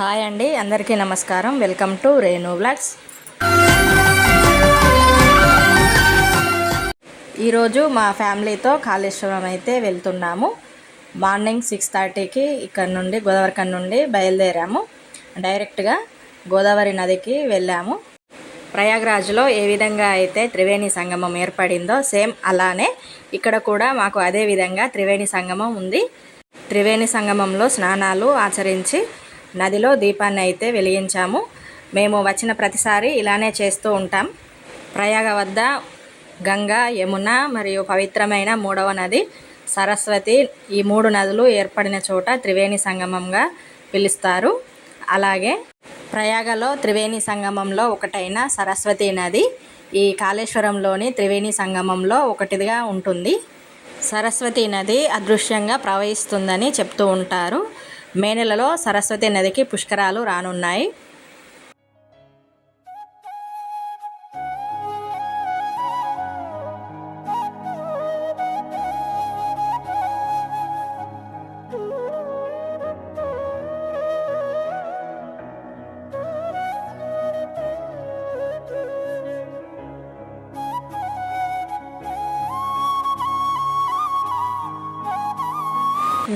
Hi అండి, అందరికీ నమస్కారం. Welcome to Renu vlogs. ఈరోజు మా ఫ్యామిలీతో కాళేశ్వరం అయితే వెళ్తున్నాము. మార్నింగ్ 6:30కి ఇక్కడ నుండి గోదావరిఖని నుండి బయలుదేరాము. డైరెక్ట్గా గోదావరి నదికి వెళ్ళాము. ప్రయాగ్రాజ్లో ఏ విధంగా అయితే త్రివేణి సంగమం ఏర్పడిందో సేమ్ అలానే ఇక్కడ కూడా మాకు అదే విధంగా త్రివేణి సంగమం ఉంది. త్రివేణి సంగమంలో స్నానాలు ఆచరించి నదిలో దీపాన్ని అయితే వెలిగించాము. మేము వచ్చిన ప్రతిసారి ఇలానే చేస్తూ ఉంటాం. ప్రయాగ వద్ద గంగా, యమున మరియు పవిత్రమైన మూడవ నది సరస్వతి, ఈ మూడు నదులు ఏర్పడిన చోట త్రివేణి సంగమంగా పిలుస్తారు. అలాగే ప్రయాగలో త్రివేణి సంగమంలో ఒకటైన సరస్వతి నది ఈ కాళేశ్వరంలోని త్రివేణి సంగమంలో ఒకటిగా ఉంటుంది. సరస్వతి నది అదృశ్యంగా ప్రవహిస్తుందని చెప్తూ ఉంటారు. మే నెలలో సరస్వతి నదికి పుష్కరాలు రానున్నాయి.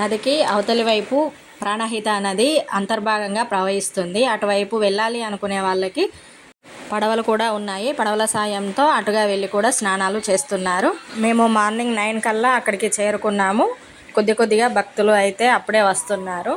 నదికి అవతలి వైపు ప్రాణహిత నది అంతర్భాగంగా ప్రవహిస్తుంది. అటువైపు వెళ్ళాలి అనుకునే వాళ్ళకి పడవలు కూడా ఉన్నాయి. పడవల సాయంతో అటుగా వెళ్ళి కూడా స్నానాలు చేస్తున్నారు. మేము మార్నింగ్ 9 కల్లా అక్కడికి చేరుకున్నాము. కొద్దిగా భక్తులు అయితే అప్పుడే వస్తున్నారు.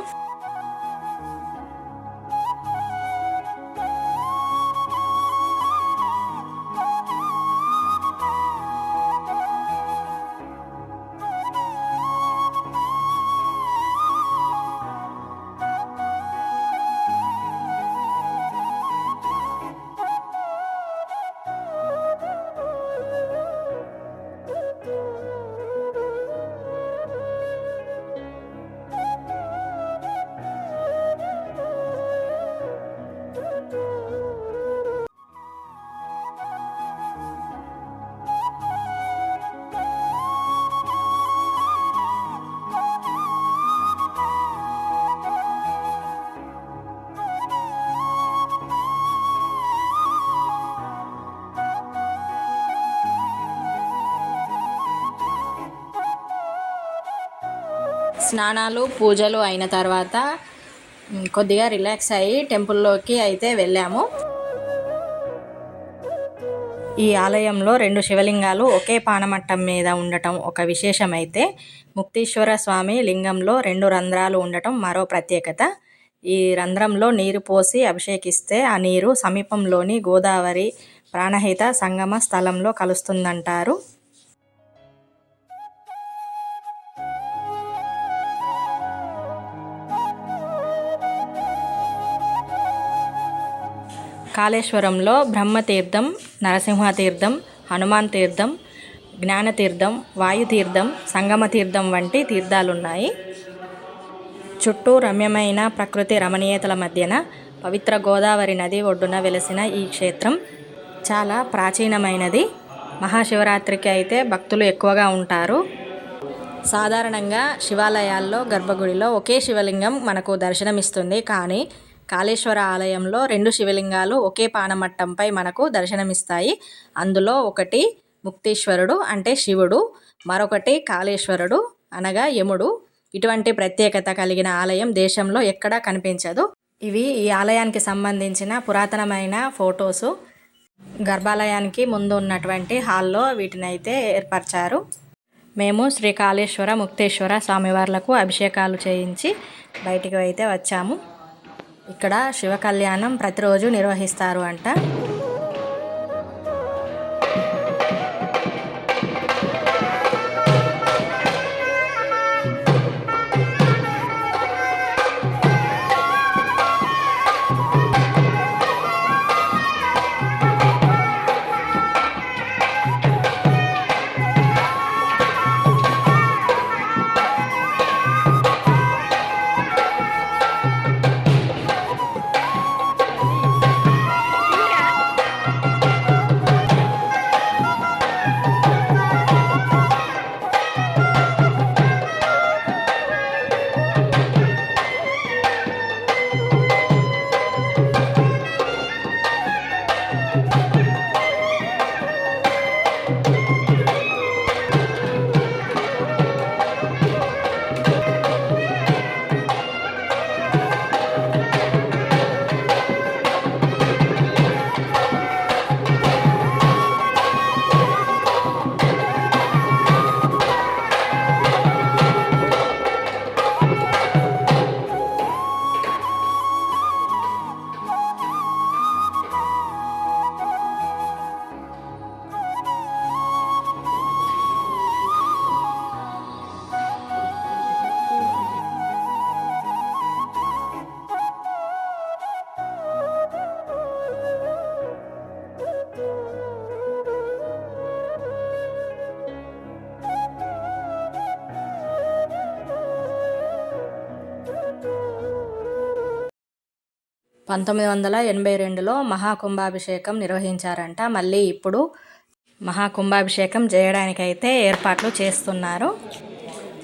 స్నానాలు, పూజలు అయిన తర్వాత కొద్దిగా రిలాక్స్ అయ్యి టెంపుల్లోకి అయితే వెళ్ళాము. ఈ ఆలయంలో 2 శివలింగాలు ఒకే పానమట్టం మీద ఉండటం ఒక విశేషమైతే, ముక్తీశ్వర స్వామి లింగంలో 2 రంధ్రాలు ఉండటం మరో ప్రత్యేకత. ఈ రంధ్రంలో నీరు పోసి అభిషేకిస్తే ఆ నీరు సమీపంలోని గోదావరి ప్రాణహిత సంగమ స్థలంలో కలుస్తుందంటారు. కాళేశ్వరంలో బ్రహ్మతీర్థం, నరసింహతీర్థం, హనుమాన్ తీర్థం, జ్ఞానతీర్థం, వాయుతీర్థం, సంగమతీర్థం వంటి తీర్థాలున్నాయి. చుట్టూ రమ్యమైన ప్రకృతి రమణీయతల మధ్యన పవిత్ర గోదావరి నది ఒడ్డున వెలసిన ఈ క్షేత్రం చాలా ప్రాచీనమైనది. మహాశివరాత్రికి అయితే భక్తులు ఎక్కువగా ఉంటారు. సాధారణంగా శివాలయాల్లో గర్భగుడిలో ఒకే శివలింగం మనకు దర్శనమిస్తుంది. కానీ కాళేశ్వర ఆలయంలో 2 శివలింగాలు ఒకే పానమట్టంపై మనకు దర్శనమిస్తాయి. అందులో ఒకటి ముక్తీశ్వరుడు అంటే శివుడు, మరొకటి కాళేశ్వరుడు అనగా యముడు. ఇటువంటి ప్రత్యేకత కలిగిన ఆలయం దేశంలో ఎక్కడా కనిపించదు. ఇవి ఈ ఆలయానికి సంబంధించిన పురాతనమైన ఫొటోసు. గర్భాలయానికి ముందు ఉన్నటువంటి హాల్లో వీటినైతే ఏర్పరిచారు. మేము శ్రీ కాళేశ్వర, ముక్తేశ్వర స్వామివార్లకు అభిషేకాలు చేయించి బయటికి అయితే వచ్చాము. ఇక్కడ శివ కళ్యాణం ప్రతిరోజు నిర్వహిస్తారు అంట. 1982లో మహాకుంభాభిషేకం నిర్వహించారంట. మళ్ళీ ఇప్పుడు మహాకుంభాభిషేకం చేయడానికైతే ఏర్పాట్లు చేస్తున్నారు.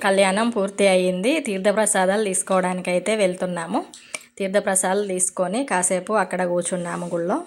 కళ్యాణం పూర్తి అయ్యింది. తీర్థప్రసాదాలు తీసుకోవడానికైతే వెళ్తున్నాము. తీర్థప్రసాదాలు తీసుకొని కాసేపు అక్కడ కూర్చున్నాము గుళ్ళో.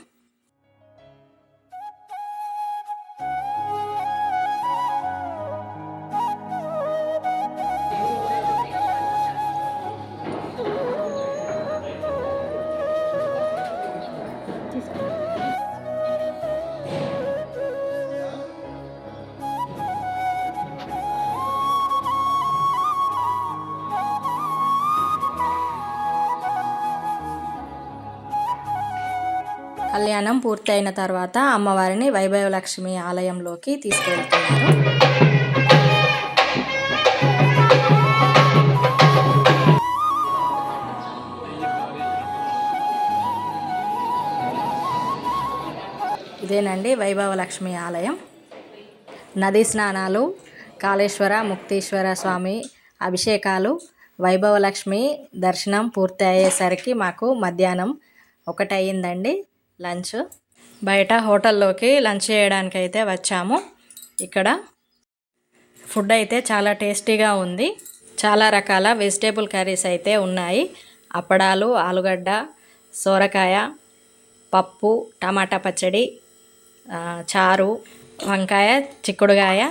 కళ్యాణం పూర్తయిన తర్వాత అమ్మవారిని వైభవలక్ష్మి ఆలయంలోకి తీసుకెళ్తున్నారు. ఇదేనండి వైభవలక్ష్మి ఆలయం. నదీ స్నానాలు, కాళేశ్వర ముక్తేశ్వర స్వామి అభిషేకాలు, వైభవలక్ష్మి దర్శనం పూర్తి అయ్యేసరికి మాకు మధ్యాహ్నం 1 అయ్యిందండి. లంచ్ బయట హోటల్లోకి లంచ్ చేయడానికి అయితే వచ్చాము. ఇక్కడ ఫుడ్ అయితే చాలా టేస్టీగా ఉంది. చాలా రకాల వెజిటేబుల్ కర్రీస్ అయితే ఉన్నాయి. అప్పడాలు, ఆలుగడ్డ, సోరకాయ, పప్పు, టమాటా పచ్చడి, చారు, వంకాయ, చిక్కుడుగాయ,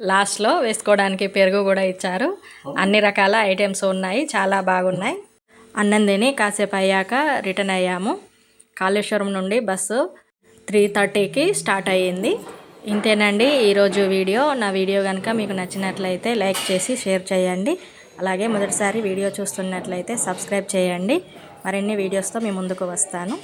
లాస్ట్లో వేసుకోవడానికి పెరుగు కూడా ఇచ్చారు. అన్ని రకాల ఐటమ్స్ ఉన్నాయి, చాలా బాగున్నాయి. అన్నం తిని కాసేపు అయ్యాక రిటర్న్ అయ్యాము. కాళేశ్వరం నుండి బస్సు 3:30కి స్టార్ట్ అయ్యింది. ఇంతేనండి ఈరోజు వీడియో. నా వీడియో కనుక మీకు నచ్చినట్లయితే లైక్ చేసి షేర్ చేయండి. అలాగే మొదటిసారి వీడియో చూస్తున్నట్లయితే సబ్స్క్రైబ్ చేయండి. మరిన్ని వీడియోస్తో మీ ముందుకు వస్తాను.